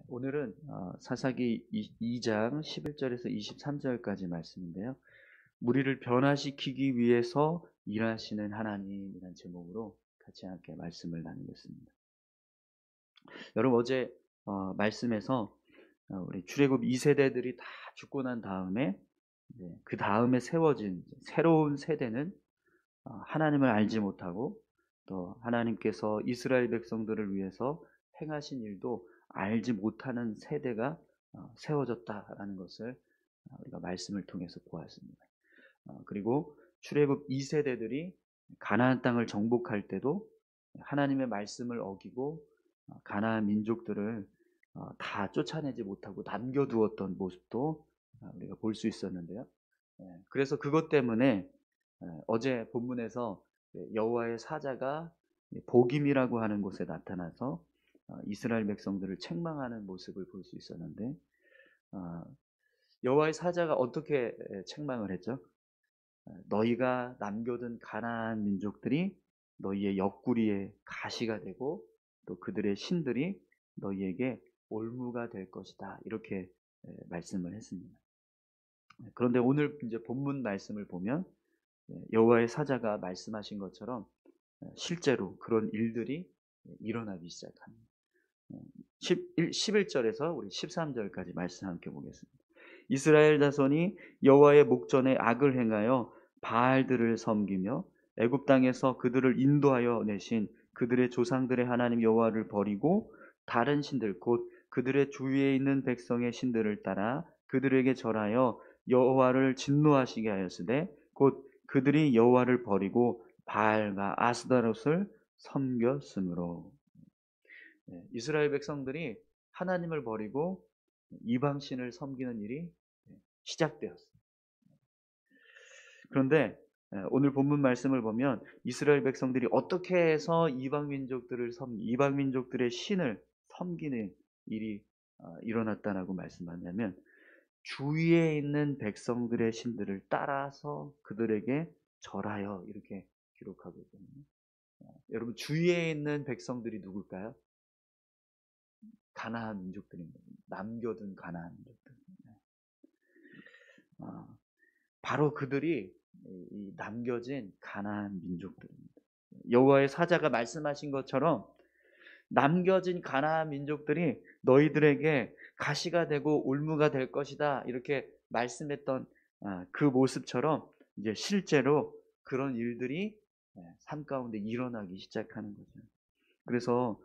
오늘은 사사기 2장 11절에서 23절까지 말씀인데요. 우리를 변화시키기 위해서 일하시는 하나님이라는 제목으로 같이 함께 말씀을 나누겠습니다. 여러분 어제 말씀에서 우리 출애굽 2세대들이 다 죽고 난 다음에 그 다음에 세워진 새로운 세대는 하나님을 알지 못하고 또 하나님께서 이스라엘 백성들을 위해서 행하신 일도 알지 못하는 세대가 세워졌다라는 것을 우리가 말씀을 통해서 보았습니다. 그리고 출애굽 2세대들이 가나안 땅을 정복할 때도 하나님의 말씀을 어기고 가나안 민족들을 다 쫓아내지 못하고 남겨두었던 모습도 우리가 볼 수 있었는데요. 그래서 그것 때문에 어제 본문에서 여호와의 사자가 복임이라고 하는 곳에 나타나서 이스라엘 백성들을 책망하는 모습을 볼 수 있었는데, 여호와의 사자가 어떻게 책망을 했죠? 너희가 남겨둔 가나안 민족들이 너희의 옆구리에 가시가 되고 또 그들의 신들이 너희에게 올무가 될 것이다, 이렇게 말씀을 했습니다. 그런데 오늘 이제 본문 말씀을 보면 여호와의 사자가 말씀하신 것처럼 실제로 그런 일들이 일어나기 시작합니다. 11절에서 우리 13절까지 말씀 함께 보겠습니다. 이스라엘 자손이 여호와의 목전에 악을 행하여 바알들을 섬기며 애굽 땅에서 그들을 인도하여 내신 그들의 조상들의 하나님 여호와를 버리고 다른 신들 곧 그들의 주위에 있는 백성의 신들을 따라 그들에게 절하여 여호와를 진노하시게 하였으되 곧 그들이 여호와를 버리고 바알과 아스다롯을 섬겼으므로. 이스라엘 백성들이 하나님을 버리고 이방신을 섬기는 일이 시작되었습니다. 그런데 오늘 본문 말씀을 보면 이스라엘 백성들이 어떻게 해서 이방 민족들의 신을 섬기는 일이 일어났다라고 말씀하냐면, 주위에 있는 백성들의 신들을 따라서 그들에게 절하여, 이렇게 기록하고 있거든요. 여러분, 주위에 있는 백성들이 누굴까요? 가나안 민족들입니다. 남겨둔 가나안 민족들. 바로 그들이 이 남겨진 가나안 민족들입니다. 여호와의 사자가 말씀하신 것처럼 남겨진 가나안 민족들이 너희들에게 가시가 되고 올무가 될 것이다, 이렇게 말씀했던 그 모습처럼 이제 실제로 그런 일들이 삶 가운데 일어나기 시작하는 거죠. 그래서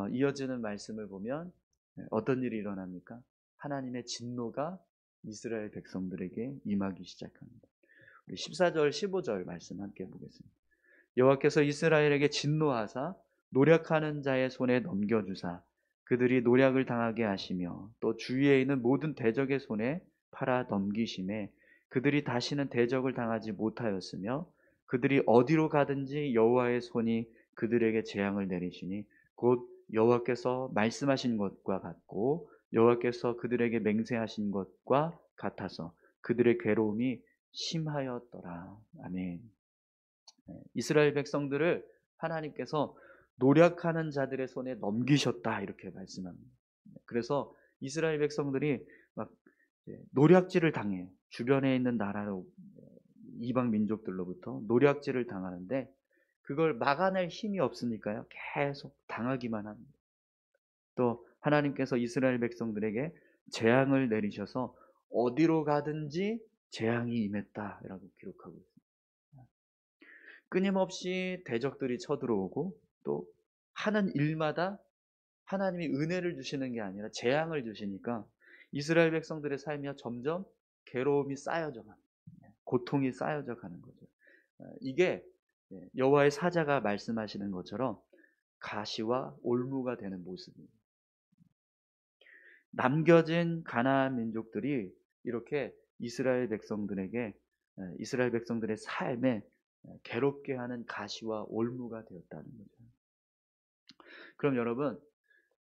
이어지는 말씀을 보면 어떤 일이 일어납니까? 하나님의 진노가 이스라엘 백성들에게 임하기 시작합니다. 우리 14절 15절 말씀 함께 보겠습니다. 여호와께서 이스라엘에게 진노하사 노략하는 자의 손에 넘겨주사 그들이 노략을 당하게 하시며 또 주위에 있는 모든 대적의 손에 팔아 넘기심에 그들이 다시는 대적을 당하지 못하였으며 그들이 어디로 가든지 여호와의 손이 그들에게 재앙을 내리시니 곧 여호와께서 말씀하신 것과 같고 여호와께서 그들에게 맹세하신 것과 같아서 그들의 괴로움이 심하였더라. 아멘. 이스라엘 백성들을 하나님께서 노략하는 자들의 손에 넘기셨다, 이렇게 말씀합니다. 그래서 이스라엘 백성들이 막 노략질을 당해요. 주변에 있는 나라로 이방 민족들로부터 노략질을 당하는데 그걸 막아낼 힘이 없으니까요, 계속 당하기만 합니다. 또 하나님께서 이스라엘 백성들에게 재앙을 내리셔서 어디로 가든지 재앙이 임했다라고 기록하고 있습니다. 끊임없이 대적들이 쳐들어오고 또 하는 일마다 하나님이 은혜를 주시는 게 아니라 재앙을 주시니까 이스라엘 백성들의 삶이 점점 괴로움이 쌓여져 가는, 고통이 쌓여져 가는 거죠. 이게 여호와의 사자가 말씀하시는 것처럼 가시와 올무가 되는 모습입니다. 남겨진 가나안 민족들이 이렇게 이스라엘 백성들의 삶에 괴롭게 하는 가시와 올무가 되었다는 거죠. 그럼 여러분,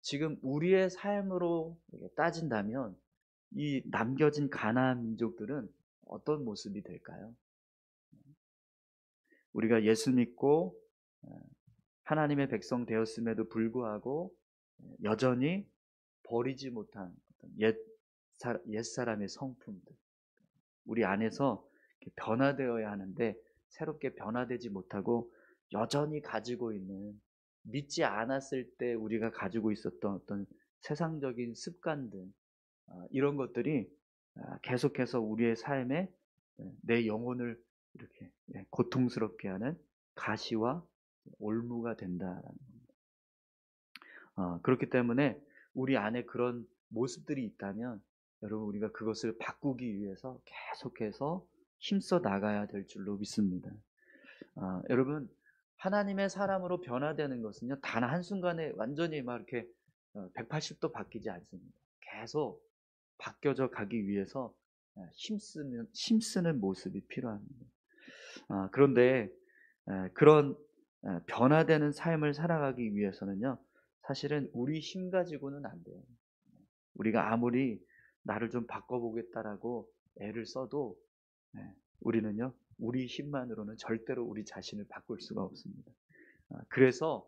지금 우리의 삶으로 따진다면 이 남겨진 가나안 민족들은 어떤 모습이 될까요? 우리가 예수 믿고 하나님의 백성 되었음에도 불구하고 여전히 버리지 못한 어떤 옛사람의 성품들, 우리 안에서 변화되어야 하는데 새롭게 변화되지 못하고 여전히 가지고 있는, 믿지 않았을 때 우리가 가지고 있었던 어떤 세상적인 습관들, 이런 것들이 계속해서 우리의 삶에 내 영혼을 이렇게 고통스럽게 하는 가시와 올무가 된다라는 겁니다. 그렇기 때문에 우리 안에 그런 모습들이 있다면 여러분, 우리가 그것을 바꾸기 위해서 계속해서 힘써 나가야 될 줄로 믿습니다. 여러분, 하나님의 사람으로 변화되는 것은요, 단 한순간에 완전히 막 이렇게 180도 바뀌지 않습니다. 계속 바뀌어져 가기 위해서 힘쓰는 모습이 필요합니다. 그런데 그런 변화되는 삶을 살아가기 위해서는요, 사실은 우리 힘 가지고는 안 돼요. 우리가 아무리 나를 좀 바꿔보겠다라고 애를 써도 우리는요, 우리 힘만으로는 절대로 우리 자신을 바꿀 수가 없습니다. 그래서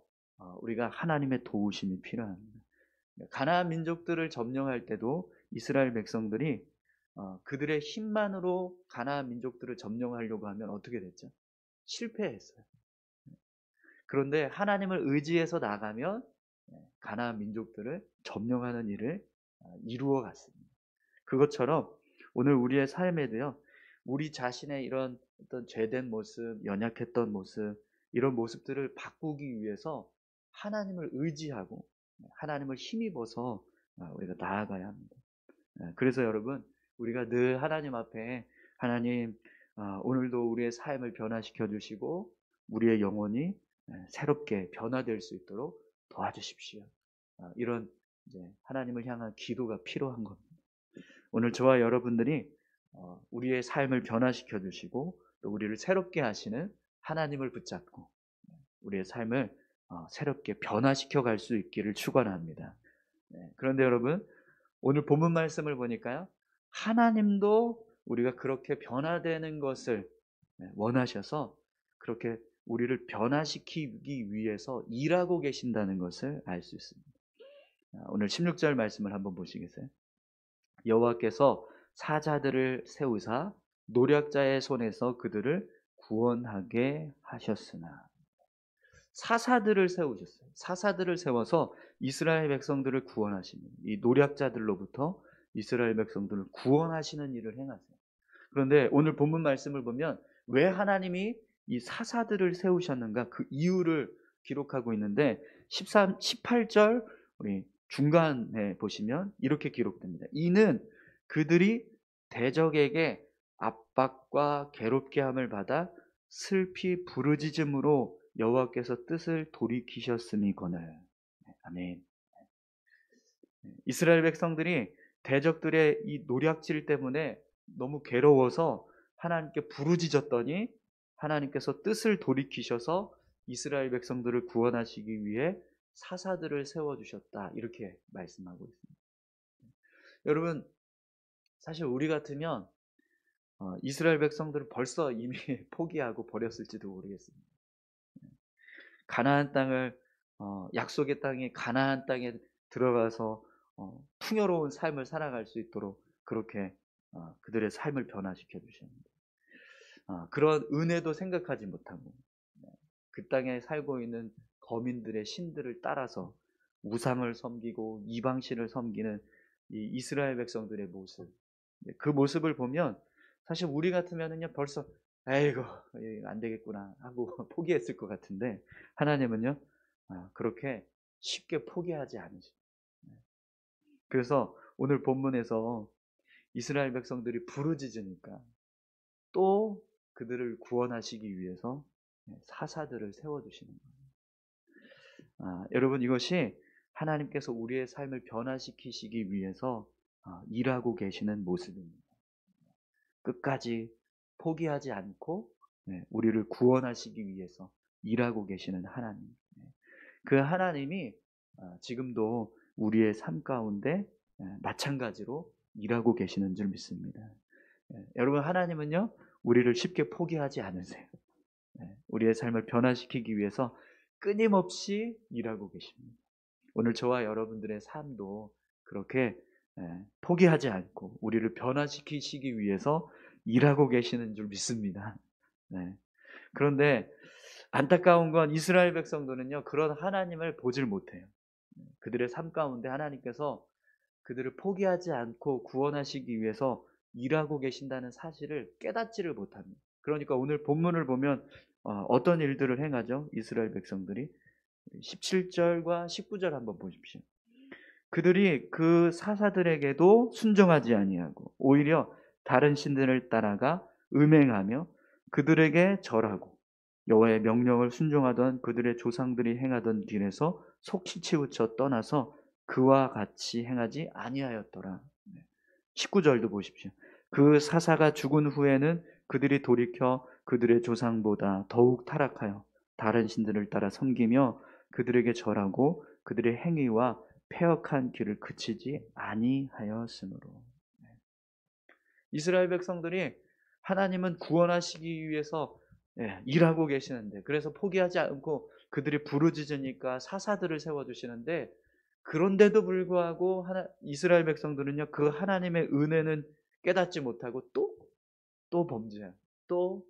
우리가 하나님의 도우심이 필요합니다. 가나안 민족들을 점령할 때도 이스라엘 백성들이 그들의 힘만으로 가나안 민족들을 점령하려고 하면 어떻게 됐죠? 실패했어요. 그런데 하나님을 의지해서 나가면 가나안 민족들을 점령하는 일을 이루어 갔습니다. 그것처럼 오늘 우리의 삶에도요, 우리 자신의 이런 어떤 죄된 모습, 연약했던 모습, 이런 모습들을 바꾸기 위해서 하나님을 의지하고 하나님을 힘입어서 우리가 나아가야 합니다. 그래서 여러분, 우리가 늘 하나님 앞에, 하나님, 오늘도 우리의 삶을 변화시켜 주시고 우리의 영혼이 새롭게 변화될 수 있도록 도와주십시오. 이런 하나님을 향한 기도가 필요한 겁니다. 오늘 저와 여러분들이 우리의 삶을 변화시켜 주시고 또 우리를 새롭게 하시는 하나님을 붙잡고 우리의 삶을 새롭게 변화시켜 갈 수 있기를 축원합니다. 그런데 여러분, 오늘 본문 말씀을 보니까요, 하나님도 우리가 그렇게 변화되는 것을 원하셔서 그렇게 우리를 변화시키기 위해서 일하고 계신다는 것을 알 수 있습니다. 오늘 16절 말씀을 한번 보시겠어요? 여호와께서 사자들을 세우사 노략자의 손에서 그들을 구원하게 하셨으나. 사사들을 세우셨어요. 사사들을 세워서 이스라엘 백성들을 구원하시는, 이 노략자들로부터 이스라엘 백성들을 구원하시는 일을 행하세요. 그런데 오늘 본문 말씀을 보면 왜 하나님이 이 사사들을 세우셨는가, 그 이유를 기록하고 있는데 18절 우리 중간에 보시면 이렇게 기록됩니다. 이는 그들이 대적에게 압박과 괴롭게 함을 받아 슬피 부르짖음으로 여호와께서 뜻을 돌이키셨음이거늘. 아멘. 이스라엘 백성들이 대적들의 이 노략질 때문에 너무 괴로워서 하나님께 부르짖었더니 하나님께서 뜻을 돌이키셔서 이스라엘 백성들을 구원하시기 위해 사사들을 세워주셨다, 이렇게 말씀하고 있습니다. 여러분, 사실 우리 같으면 이스라엘 백성들을 벌써 이미 포기하고 버렸을지도 모르겠습니다. 가나안 땅을 약속의 땅에, 가나안 땅에 들어가서 풍요로운 삶을 살아갈 수 있도록 그렇게 그들의 삶을 변화시켜 주셨는데, 그런 은혜도 생각하지 못하고 그 땅에 살고 있는 거민들의 신들을 따라서 우상을 섬기고 이방신을 섬기는 이 이스라엘 백성들의 모습, 그 모습을 보면 사실 우리 같으면은요 벌써 에이고 안 되겠구나 하고 포기했을 것 같은데, 하나님은요 그렇게 쉽게 포기하지 않으십니다. 그래서 오늘 본문에서 이스라엘 백성들이 부르짖으니까 또 그들을 구원하시기 위해서 사사들을 세워주시는 거예요. 여러분, 이것이 하나님께서 우리의 삶을 변화시키시기 위해서 일하고 계시는 모습입니다. 끝까지 포기하지 않고 우리를 구원하시기 위해서 일하고 계시는 하나님. 그 하나님이 지금도 우리의 삶 가운데 마찬가지로 일하고 계시는 줄 믿습니다. 여러분, 하나님은요 우리를 쉽게 포기하지 않으세요. 우리의 삶을 변화시키기 위해서 끊임없이 일하고 계십니다. 오늘 저와 여러분들의 삶도 그렇게 포기하지 않고 우리를 변화시키시기 위해서 일하고 계시는 줄 믿습니다. 네. 그런데 안타까운 건 이스라엘 백성들은요, 그런 하나님을 보질 못해요. 그들의 삶 가운데 하나님께서 그들을 포기하지 않고 구원하시기 위해서 일하고 계신다는 사실을 깨닫지를 못합니다. 그러니까 오늘 본문을 보면 어떤 일들을 행하죠? 이스라엘 백성들이 17절과 19절 한번 보십시오. 그들이 그 사사들에게도 순종하지 아니하고 오히려 다른 신들을 따라가 음행하며 그들에게 절하고 여호와의 명령을 순종하던 그들의 조상들이 행하던 길에서 속히 치우쳐 떠나서 그와 같이 행하지 아니하였더라. 19절도 보십시오. 그 사사가 죽은 후에는 그들이 돌이켜 그들의 조상보다 더욱 타락하여 다른 신들을 따라 섬기며 그들에게 절하고 그들의 행위와 패역한 길을 그치지 아니하였으므로. 이스라엘 백성들이 하나님은 구원하시기 위해서 일하고 계시는데, 그래서 포기하지 않고 그들이 부르짖으니까 사사들을 세워주시는데, 그런데도 불구하고 이스라엘 백성들은요, 그 하나님의 은혜는 깨닫지 못하고 또 범죄하고 또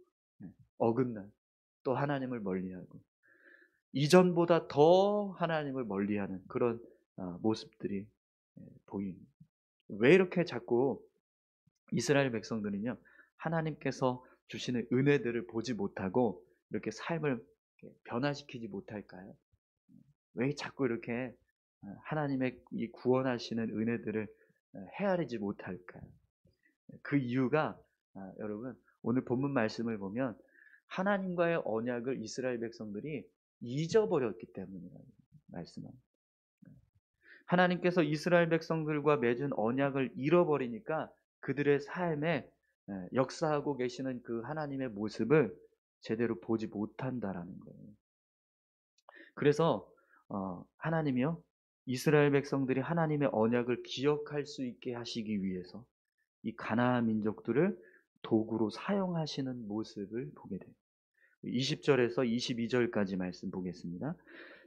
어긋나, 또 하나님을 멀리하고 이전보다 더 하나님을 멀리하는 그런 모습들이 보입니다. 왜 이렇게 자꾸 이스라엘 백성들은요, 하나님께서 주시는 은혜들을 보지 못하고 이렇게 삶을 변화시키지 못할까요? 왜 자꾸 이렇게 하나님의 이 구원하시는 은혜들을 헤아리지 못할까요? 그 이유가 여러분, 오늘 본문 말씀을 보면 하나님과의 언약을 이스라엘 백성들이 잊어버렸기 때문이라고 말씀합니다. 하나님께서 이스라엘 백성들과 맺은 언약을 잃어버리니까 그들의 삶에 역사하고 계시는 그 하나님의 모습을 제대로 보지 못한다라는 거예요. 그래서 하나님이요, 이스라엘 백성들이 하나님의 언약을 기억할 수 있게 하시기 위해서 이 가나안 민족들을 도구로 사용하시는 모습을 보게 돼요. 20절에서 22절까지 말씀 보겠습니다.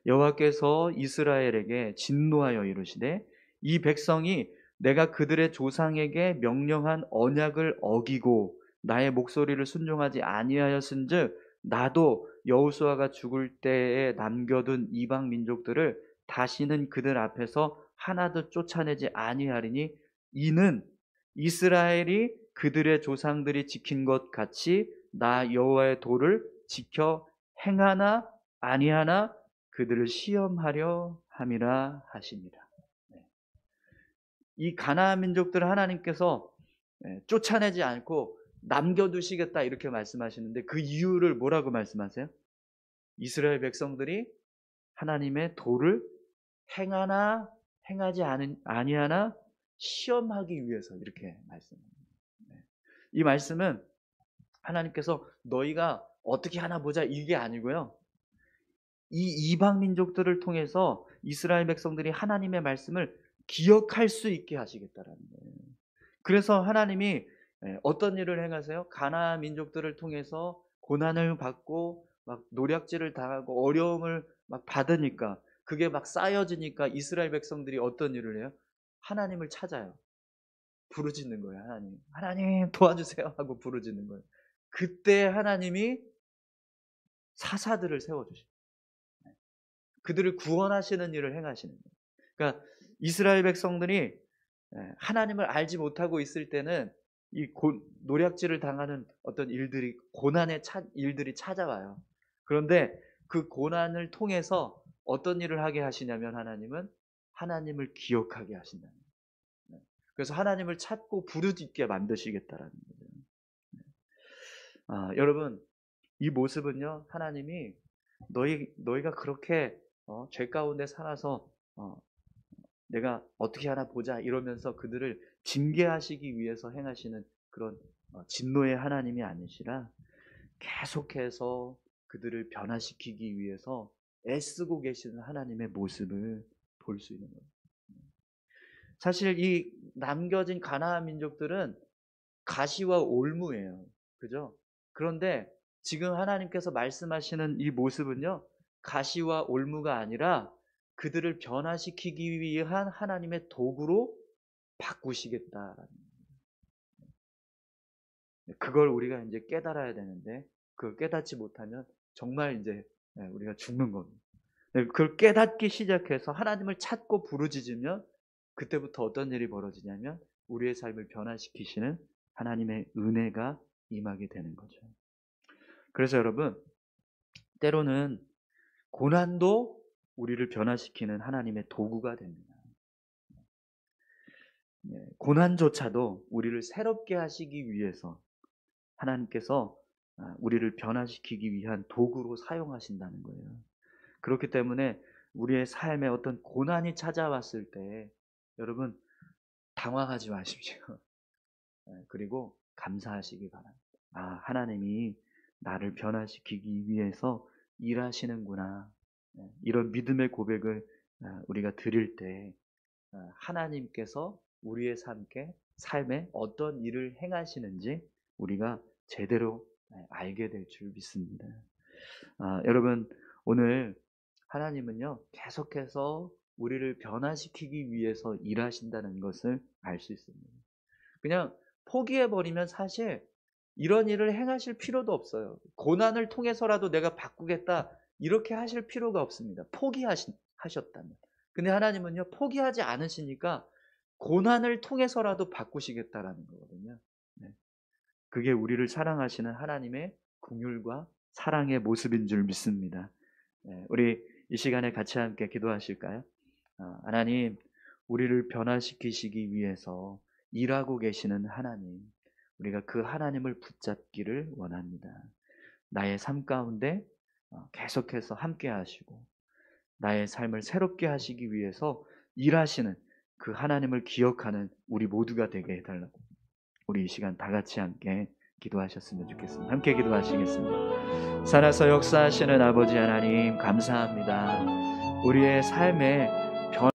여호와께서 이스라엘에게 진노하여 이르시되 이 백성이 내가 그들의 조상에게 명령한 언약을 어기고 나의 목소리를 순종하지 아니하였은즉 나도 여호수아가 죽을 때에 남겨둔 이방 민족들을 다시는 그들 앞에서 하나도 쫓아내지 아니하리니 이는 이스라엘이 그들의 조상들이 지킨 것 같이 나 여호와의 도를 지켜 행하나 아니하나 그들을 시험하려 함이라 하십니다. 이 가나안 민족들을 하나님께서 쫓아내지 않고 남겨두시겠다 이렇게 말씀하시는데, 그 이유를 뭐라고 말씀하세요? 이스라엘 백성들이 하나님의 도를 행하나 행하지 아니하나 시험하기 위해서 이렇게 말씀합니다. 이 말씀은 하나님께서 너희가 어떻게 하나 보자 이게 아니고요, 이 이방 민족들을 통해서 이스라엘 백성들이 하나님의 말씀을 기억할 수 있게 하시겠다라는 거예요. 그래서 하나님이 어떤 일을 행하세요? 가나안 민족들을 통해서 고난을 받고 막 노략질을 당하고 어려움을 막 받으니까, 그게 막 쌓여지니까 이스라엘 백성들이 어떤 일을 해요? 하나님을 찾아요. 부르짖는 거예요. 하나님 도와주세요 하고 부르짖는 거예요. 그때 하나님이 사사들을 세워주십니다. 그들을 구원하시는 일을 행하시는 거예요. 그러니까 이스라엘 백성들이 하나님을 알지 못하고 있을 때는 이 노략질을 당하는 어떤 일들이, 고난의 일들이 찾아와요. 그런데 그 고난을 통해서 어떤 일을 하게 하시냐면 하나님은 하나님을 기억하게 하신다는 거예요. 그래서 하나님을 찾고 부르짖게 만드시겠다라는 거예요. 여러분, 이 모습은요, 하나님이 너희가 그렇게 죄 가운데 살아서 내가 어떻게 하나 보자 이러면서 그들을 징계하시기 위해서 행하시는 그런 진노의 하나님이 아니시라 계속해서 그들을 변화시키기 위해서 애쓰고 계시는 하나님의 모습을 볼 수 있는 거예요. 사실 이 남겨진 가나안 민족들은 가시와 올무예요. 그죠? 그런데 지금 하나님께서 말씀하시는 이 모습은요, 가시와 올무가 아니라 그들을 변화시키기 위한 하나님의 도구로 바꾸시겠다라는 거예요. 그걸 우리가 이제 깨달아야 되는데 그걸 깨닫지 못하면 정말 이제 우리가 죽는 겁니다. 그걸 깨닫기 시작해서 하나님을 찾고 부르짖으면 그때부터 어떤 일이 벌어지냐면 우리의 삶을 변화시키시는 하나님의 은혜가 임하게 되는 거죠. 그래서 여러분, 때로는 고난도 우리를 변화시키는 하나님의 도구가 됩니다. 고난조차도 우리를 새롭게 하시기 위해서 하나님께서 우리를 변화시키기 위한 도구로 사용하신다는 거예요. 그렇기 때문에 우리의 삶에 어떤 고난이 찾아왔을 때 여러분 당황하지 마십시오. 그리고 감사하시기 바랍니다. 하나님이 나를 변화시키기 위해서 일하시는구나. 이런 믿음의 고백을 우리가 드릴 때 하나님께서 우리의 삶에 어떤 일을 행하시는지 우리가 제대로 알게 될 줄 믿습니다. 여러분, 오늘 하나님은요 계속해서 우리를 변화시키기 위해서 일하신다는 것을 알 수 있습니다. 그냥 포기해버리면 사실 이런 일을 행하실 필요도 없어요. 고난을 통해서라도 내가 바꾸겠다 이렇게 하실 필요가 없습니다. 포기하셨다면. 근데 하나님은요 포기하지 않으시니까 고난을 통해서라도 바꾸시겠다라는 거거든요. 그게 우리를 사랑하시는 하나님의 긍휼과 사랑의 모습인 줄 믿습니다. 우리 이 시간에 같이 함께 기도하실까요? 하나님, 우리를 변화시키시기 위해서 일하고 계시는 하나님, 우리가 그 하나님을 붙잡기를 원합니다. 나의 삶 가운데 계속해서 함께 하시고 나의 삶을 새롭게 하시기 위해서 일하시는 그 하나님을 기억하는 우리 모두가 되게 해달라고 우리 이 시간 다 같이 함께 기도하셨으면 좋겠습니다. 함께 기도하시겠습니다. 살아서 역사하시는 아버지 하나님 감사합니다. 우리의 삶에